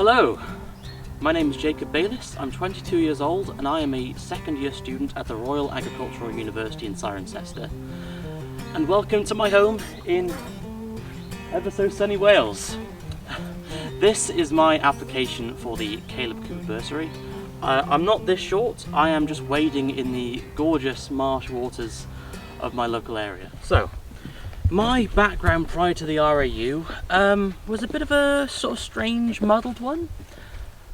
Hello, my name is Jacob Bayliss, I'm 22 years old and I am a second year student at the Royal Agricultural University in Cirencester. And welcome to my home in ever so sunny Wales. This is my application for the Kaleb Bursary. I'm not this short, I am just wading in the gorgeous marsh waters of my local area. So, my background prior to the RAU was a bit of a sort of strange, muddled one.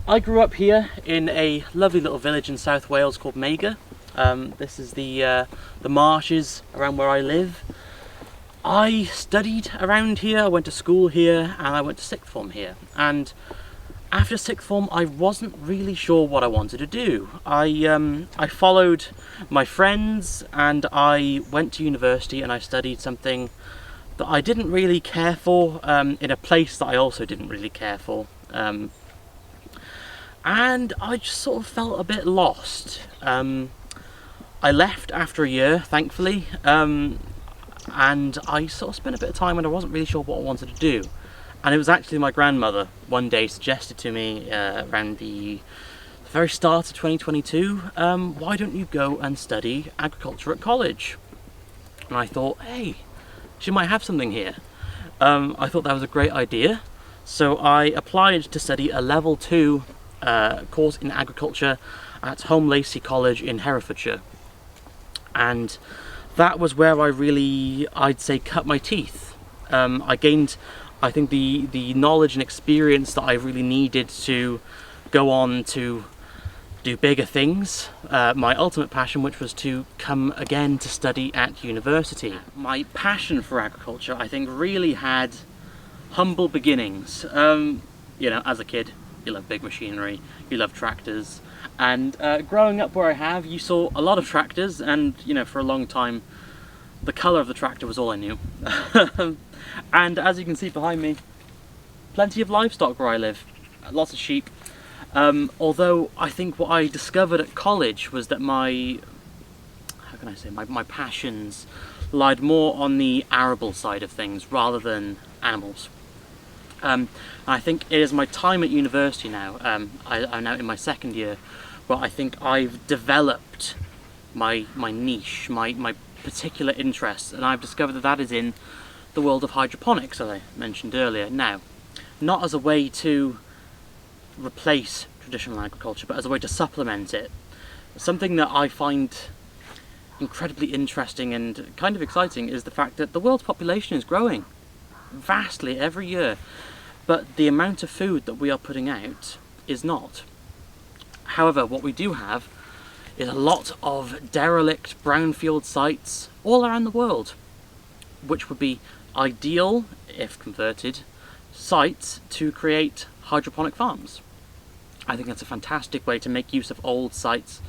I grew up here in a lovely little village in South Wales called Mega. This is the marshes around where I live. I studied around here, I went to school here, and I went to sixth form here. And after sixth form, I wasn't really sure what I wanted to do. I followed my friends and I went to university and I studied something that I didn't really care for, in a place that I also didn't really care for. And I just sort of felt a bit lost. I left after a year, thankfully, and I sort of spent a bit of time and I wasn't really sure what I wanted to do. And it was actually my grandmother one day suggested to me around the very start of 2022, why don't you go and study agriculture at college? And I thought, hey, she might have something here. I thought that was a great idea. So I applied to study a level 2 course in agriculture at Home Lacey College in Herefordshire. And that was where I really, I'd say, cut my teeth. I gained, I think, the knowledge and experience that I really needed to go on to do bigger things. My ultimate passion, which was to come again to study at university. My passion for agriculture, I think, really had humble beginnings. You know, as a kid, you love big machinery, you love tractors, and growing up where I have, you saw a lot of tractors, and you know, for a long time, the colour of the tractor was all I knew. And as you can see behind me, plenty of livestock where I live, lots of sheep. Although I think what I discovered at college was that my passions lied more on the arable side of things rather than animals. And I think it is my time at university now, I'm now in my second year, where I think I've developed my niche, my particular interests, and I've discovered that that is in the world of hydroponics, as I mentioned earlier. Now, not as a way to replace traditional agriculture, but as a way to supplement it. Something that I find incredibly interesting and kind of exciting is the fact that the world's population is growing vastly every year, but the amount of food that we are putting out is not. However, what we do have is a lot of derelict brownfield sites all around the world, which would be ideal, if converted, sites to create hydroponic farms. I think that's a fantastic way to make use of old sites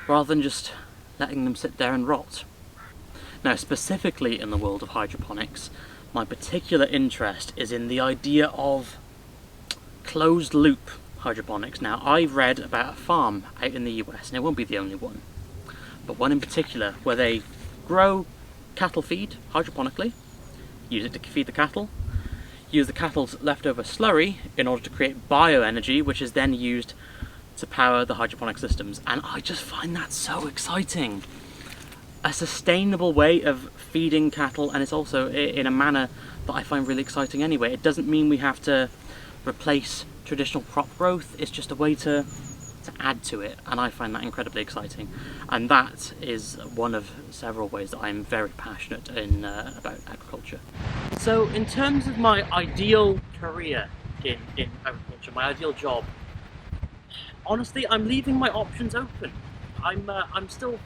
rather than just letting them sit there and rot. Now, specifically in the world of hydroponics, my particular interest is in the idea of closed loop hydroponics. Now, I've read about a farm out in the US, and it won't be the only one, but one in particular where they grow cattle feed hydroponically, use it to feed the cattle, use the cattle's leftover slurry in order to create bioenergy, which is then used to power the hydroponic systems. And I just find that so exciting. A sustainable way of feeding cattle, and it's also in a manner that I find really exciting anyway. It doesn't mean we have to replace traditional crop growth, it's just a way to add to it, and I find that incredibly exciting. And that is one of several ways that I'm very passionate about agriculture. So in terms of my ideal career in agriculture, my ideal job, honestly, I'm leaving my options open. I'm still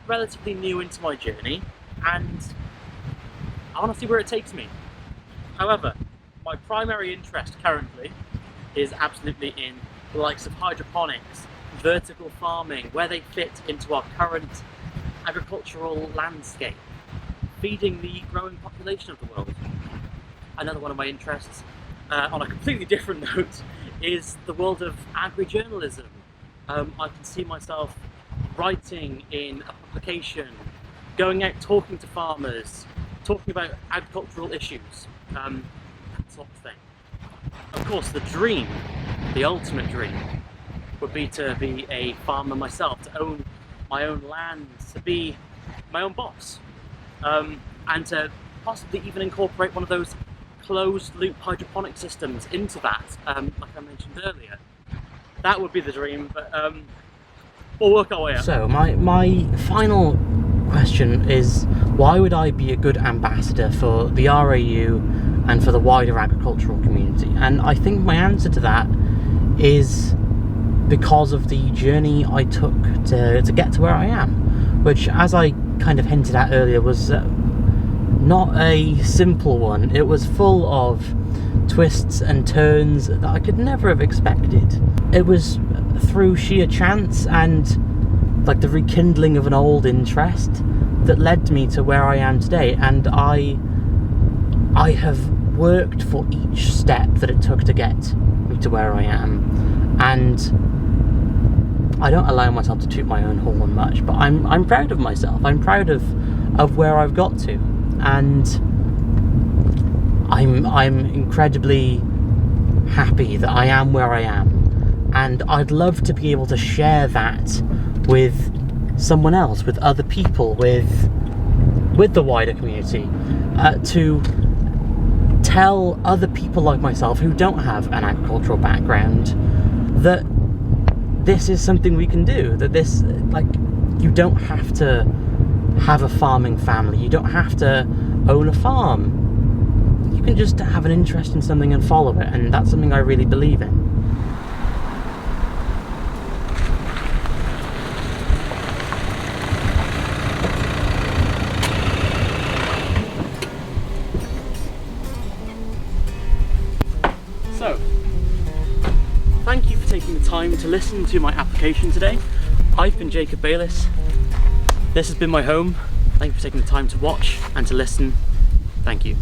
relatively new into my journey, and I want to see where it takes me. However, my primary interest currently is absolutely in the likes of hydroponics, vertical farming, where they fit into our current agricultural landscape, feeding the growing population of the world. Another one of my interests, on a completely different note, is the world of agri-journalism. I can see myself writing in a publication, going out talking to farmers, talking about agricultural issues, that sort of thing. Of course, the dream the ultimate dream would be to be a farmer myself, to own my own land, to be my own boss, and to possibly even incorporate one of those closed loop hydroponic systems into that, like I mentioned earlier. That would be the dream, but we'll work our way up. So my final question is, why would I be a good ambassador for the RAU and for the wider agricultural community? And I think my answer to that is because of the journey I took to get to where I am, which, as I kind of hinted at earlier, was not a simple one. It was full of twists and turns that I could never have expected. It was through sheer chance and like the rekindling of an old interest that led me to where I am today, and I have worked for each step that it took to get me to where I am, and I don't allow myself to toot my own horn much, but I'm proud of myself. I'm proud of where I've got to, and I'm incredibly happy that I am where I am, and I'd love to be able to share that with someone else, with other people, with the wider community, to tell other people like myself who don't have an agricultural background that this is something we can do, that this, like, you don't have to have a farming family, you don't have to own a farm. You can just have an interest in something and follow it, and that's something I really believe in. So, thank you for taking the time to listen to my application today. I've been Jacob Bayliss. This has been my home. Thank you for taking the time to watch and to listen. Thank you.